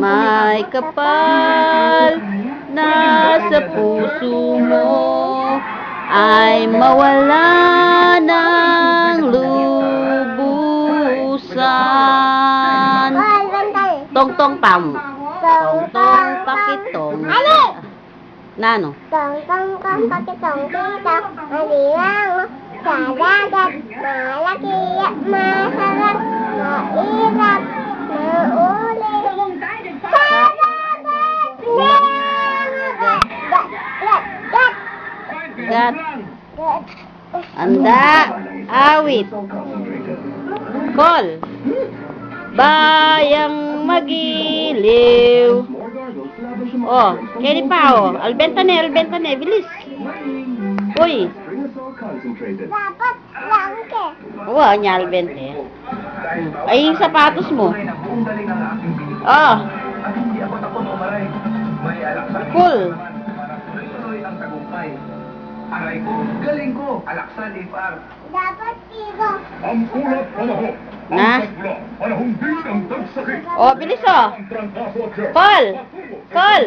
may kapal na sa puso mo ay mawala ng lubusan. Tong-tong pam. Tong-tong pakitong. Nano? Tong-tong pakitong tita. Alilang sa dagat. Malaki at masarap. Mahirap. Mauli. Sa dagat. Gat. Anda. Awit. Call. Bayang magiliw. Oh, kaya pa oh. Albenta ne, bilis. Uy. Dapat langke. Oo, niya albente. Ay, yung sapatos mo. Oh. Cool. Aray ko, galing ko, alaksan ifar. Dapat tigo. Ang ulat palaho. Na? Panahong din ang tagsakit. Oh, bilis oh. Call. Call.